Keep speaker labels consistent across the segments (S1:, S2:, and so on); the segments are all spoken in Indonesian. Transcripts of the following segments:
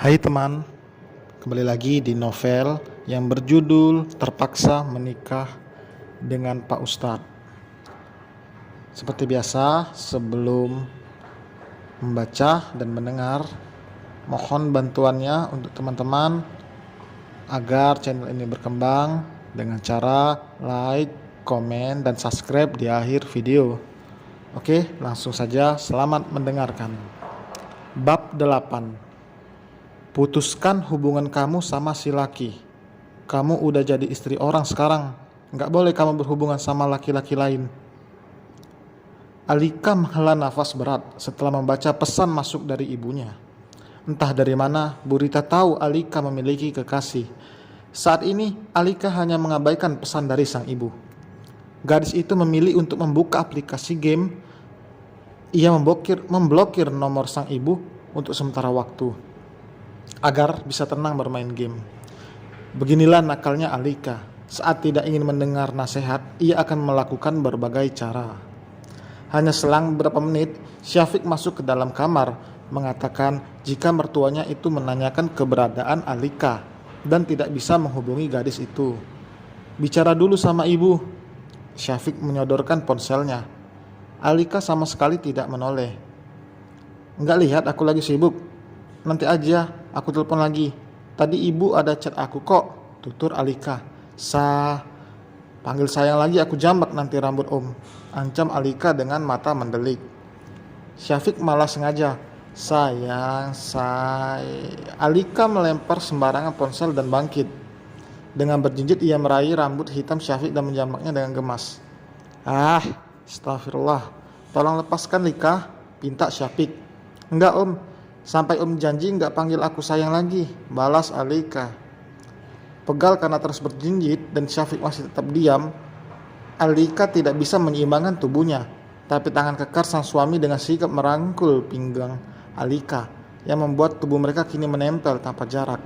S1: Hai teman, kembali lagi di novel yang berjudul Terpaksa Menikah dengan Pak Ustadz. Seperti biasa, sebelum membaca dan mendengar, mohon bantuannya untuk teman-teman agar channel ini berkembang dengan cara like, komen, dan subscribe di akhir video. Oke, langsung saja, selamat mendengarkan. Bab 8. Putuskan hubungan kamu sama si laki. Kamu udah jadi istri orang sekarang. Gak boleh kamu berhubungan sama laki-laki lain. Alika menghela nafas berat setelah membaca pesan masuk dari ibunya. Entah dari mana Bu Rita tahu Alika memiliki kekasih. Saat ini Alika hanya mengabaikan pesan dari sang ibu. Gadis itu memilih untuk membuka aplikasi game. Ia memblokir nomor sang ibu untuk sementara waktu agar bisa tenang bermain game. Beginilah nakalnya Alika. Saat tidak ingin mendengar nasihat, ia akan melakukan berbagai cara. Hanya selang beberapa menit, Syafiq masuk ke dalam kamar, mengatakan jika mertuanya itu menanyakan keberadaan Alika dan tidak bisa menghubungi gadis itu. Bicara dulu sama ibu. Syafiq menyodorkan ponselnya. Alika sama sekali tidak menoleh. Enggak lihat aku lagi sibuk. Nanti aja, aku telepon lagi. Tadi ibu ada chat aku kok, tutur Alika. Panggil sayang lagi aku jambak nanti rambut om, ancam Alika dengan mata mendelik. Syafiq malah sengaja. Alika melempar sembarangan ponsel dan bangkit. Dengan berjinjit ia meraih rambut hitam Syafiq dan menjambaknya dengan gemas. Astagfirullah. Tolong lepaskan Lika, pinta Syafiq. Enggak om. Sampai om janji gak panggil aku sayang lagi, balas Alika. Pegal karena terus berjinjit dan Syafiq masih tetap diam, Alika tidak bisa menyeimbangkan tubuhnya. Tapi tangan kekar sang suami dengan sikap merangkul pinggang Alika yang membuat tubuh mereka kini menempel tanpa jarak.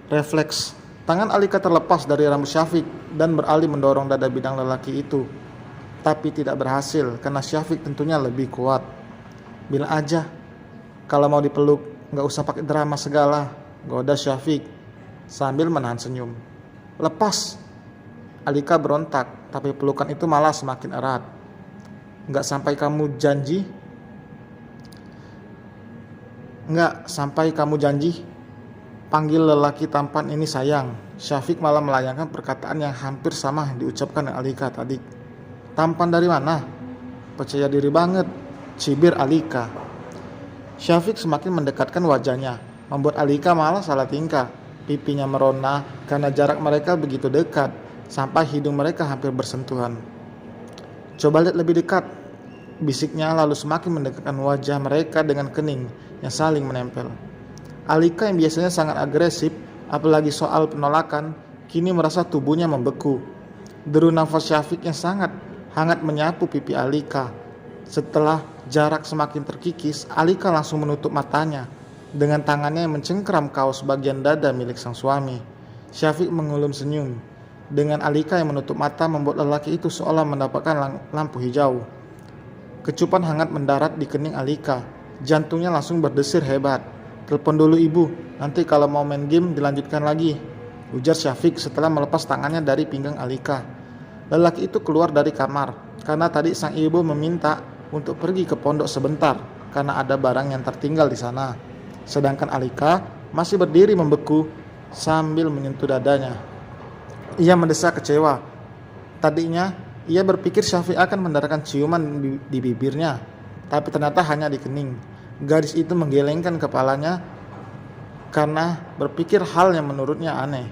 S1: Refleks, tangan Alika terlepas dari rambut Syafiq dan beralih mendorong dada bidang lelaki itu. Tapi tidak berhasil karena Syafiq tentunya lebih kuat. Bilang aja kalau mau dipeluk, gak usah pakai drama segala, goda Syafiq sambil menahan senyum. Lepas. Alika berontak, tapi pelukan itu malah semakin erat. Gak sampai kamu janji, panggil lelaki tampan ini sayang. Syafiq malah melayangkan perkataan yang hampir sama yang diucapkan Alika tadi. Tampan dari mana? Percaya diri banget, cibir Alika. Syafiq semakin mendekatkan wajahnya, membuat Alika malah salah tingkah. Pipinya merona karena jarak mereka begitu dekat, sampai hidung mereka hampir bersentuhan. Coba lihat lebih dekat, bisiknya lalu semakin mendekatkan wajah mereka dengan kening yang saling menempel. Alika yang biasanya sangat agresif, apalagi soal penolakan, kini merasa tubuhnya membeku. Deru nafas Syafiq yang sangat hangat menyapu pipi Alika. Setelah jarak semakin terkikis, Alika langsung menutup matanya dengan tangannya yang mencengkram kaos bagian dada milik sang suami. Syafiq mengulum senyum. Dengan Alika yang menutup mata membuat lelaki itu seolah mendapatkan lampu hijau. Kecupan hangat mendarat di kening Alika. Jantungnya langsung berdesir hebat. Telepon dulu ibu, nanti kalau mau main game dilanjutkan lagi, ujar Syafiq setelah melepas tangannya dari pinggang Alika. Lelaki itu keluar dari kamar karena tadi sang ibu meminta untuk pergi ke pondok sebentar karena ada barang yang tertinggal di sana. Sedangkan Alika masih berdiri membeku sambil menyentuh dadanya. Ia mendesak kecewa. Tadinya ia berpikir Syafiq akan mendarahkan ciuman di bibirnya, tapi ternyata hanya di kening. Gadis itu menggelengkan kepalanya karena berpikir hal yang menurutnya aneh.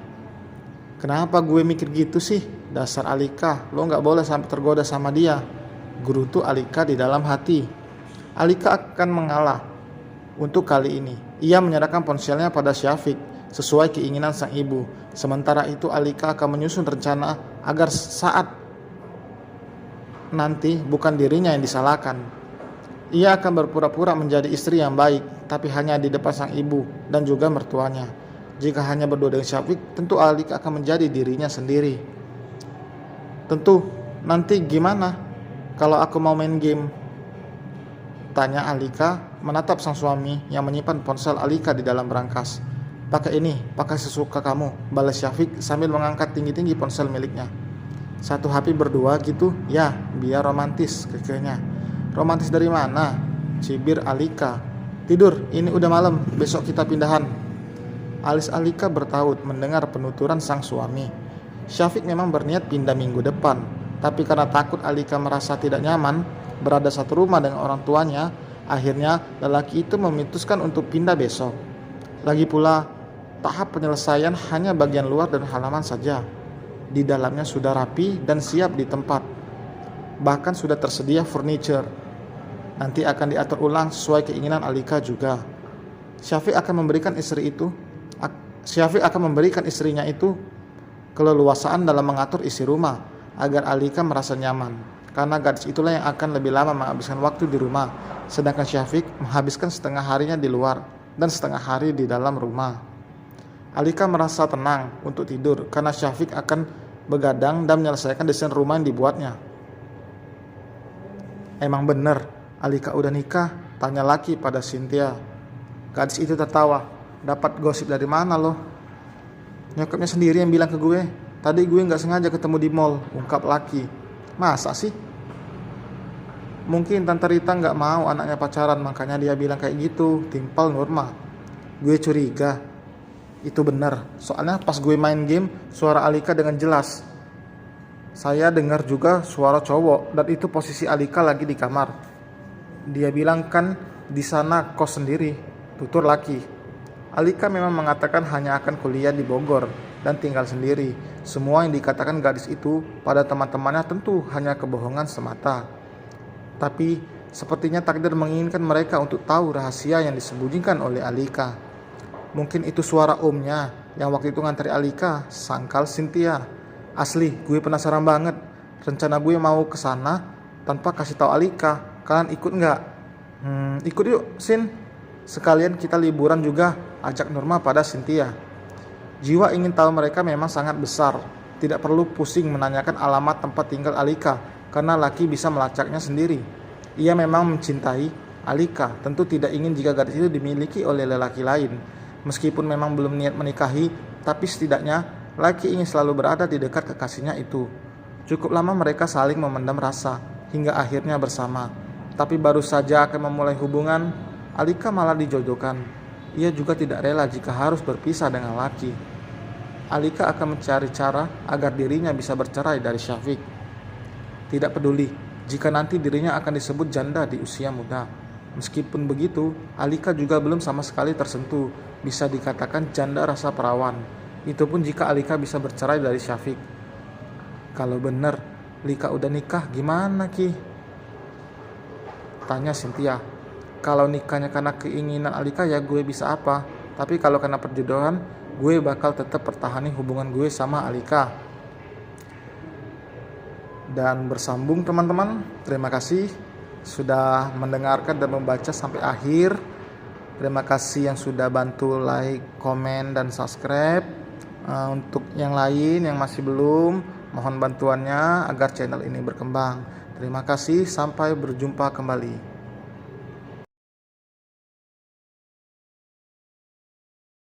S1: Kenapa gue mikir gitu sih? Dasar Alika, lo gak boleh sampai tergoda sama dia, gerutu Alika di dalam hati. Alika akan mengalah. Untuk kali ini, ia menyerahkan ponselnya pada Syafiq sesuai keinginan sang ibu. Sementara itu Alika akan menyusun rencana agar saat nanti bukan dirinya yang disalahkan. Ia akan berpura-pura menjadi istri yang baik, tapi hanya di depan sang ibu dan juga mertuanya. Jika hanya berdua dengan Syafiq, tentu Alika akan menjadi dirinya sendiri. Tentu, nanti gimana kalau aku mau main game? Tanya Alika menatap sang suami yang menyimpan ponsel Alika di dalam berangkas. "Pakai ini, pakai sesuka kamu," balas Syafiq sambil mengangkat tinggi-tinggi ponsel miliknya. "Satu HP berdua gitu? Ya, biar romantis," kekehnya. "Romantis dari mana?" cibir Alika. "Tidur, ini udah malam, besok kita pindahan." Alis Alika bertaut mendengar penuturan sang suami. Syafiq memang berniat pindah minggu depan, tapi karena takut Alika merasa tidak nyaman berada satu rumah dengan orang tuanya, akhirnya lelaki itu memutuskan untuk pindah besok. Lagi pula, tahap penyelesaian hanya bagian luar dan halaman saja. Di dalamnya sudah rapi dan siap ditempat. Bahkan sudah tersedia furniture. Nanti akan diatur ulang sesuai keinginan Alika juga. Syafiq akan memberikan istrinya itu keleluasaan dalam mengatur isi rumah agar Alika merasa nyaman. Karena gadis itulah yang akan lebih lama menghabiskan waktu di rumah, sedangkan Syafiq menghabiskan setengah harinya di luar dan setengah hari di dalam rumah. Alika merasa tenang untuk tidur karena Syafiq akan begadang dan menyelesaikan desain rumah yang dibuatnya. "Emang bener, Alika udah nikah?" tanya laki pada Cynthia. Gadis itu tertawa. "Dapat gosip dari mana lo?" "Nyokapnya sendiri yang bilang ke gue. Tadi gue gak sengaja ketemu di mall," ungkap laki. "Masa sih?" "Mungkin Tante Rita gak mau anaknya pacaran, makanya dia bilang kayak gitu," timpal Nurma. "Gue curiga itu benar, soalnya pas gue main game suara Alika dengan jelas. Saya dengar juga suara cowok dan itu posisi Alika lagi di kamar. Dia bilang kan di sana kos sendiri," tutur laki. Alika memang mengatakan hanya akan kuliah di Bogor dan tinggal sendiri. Semua yang dikatakan gadis itu pada teman-temannya tentu hanya kebohongan semata. Tapi sepertinya takdir menginginkan mereka untuk tahu rahasia yang disembunyikan oleh Alika. "Mungkin itu suara omnya yang waktu itu ngantri Alika," sangkal Cynthia. "Asli, gue penasaran banget. Rencana gue mau ke sana tanpa kasih tahu Alika. Kalian ikut nggak?" Ikut yuk, Sin. Sekalian kita liburan juga," ajak Nurma pada Cynthia. Jiwa ingin tahu mereka memang sangat besar. Tidak perlu pusing menanyakan alamat tempat tinggal Alika, karena laki bisa melacaknya sendiri. Ia memang mencintai Alika, tentu tidak ingin jika gadis itu dimiliki oleh lelaki lain. Meskipun memang belum niat menikahi, tapi setidaknya laki ingin selalu berada di dekat kekasihnya itu. Cukup lama mereka saling memendam rasa, hingga akhirnya bersama. Tapi baru saja akan memulai hubungan, Alika malah dijodohkan. Ia juga tidak rela jika harus berpisah dengan laki. Alika akan mencari cara agar dirinya bisa bercerai dari Syafiq. Tidak peduli jika nanti dirinya akan disebut janda di usia muda. Meskipun begitu, Alika juga belum sama sekali tersentuh, bisa dikatakan janda rasa perawan. Itu pun jika Alika bisa bercerai dari Syafiq. "Kalau bener Lika udah nikah gimana Ki?" tanya Cynthia. "Kalau nikahnya karena keinginan Alika ya gue bisa apa. Tapi kalau karena perjodohan, gue bakal tetap pertahanin hubungan gue sama Alika." Dan bersambung teman-teman, terima kasih sudah mendengarkan dan membaca sampai akhir. Terima kasih yang sudah bantu like, komen, dan subscribe. Untuk yang lain yang masih belum, mohon bantuannya agar channel ini berkembang. Terima kasih, sampai berjumpa kembali.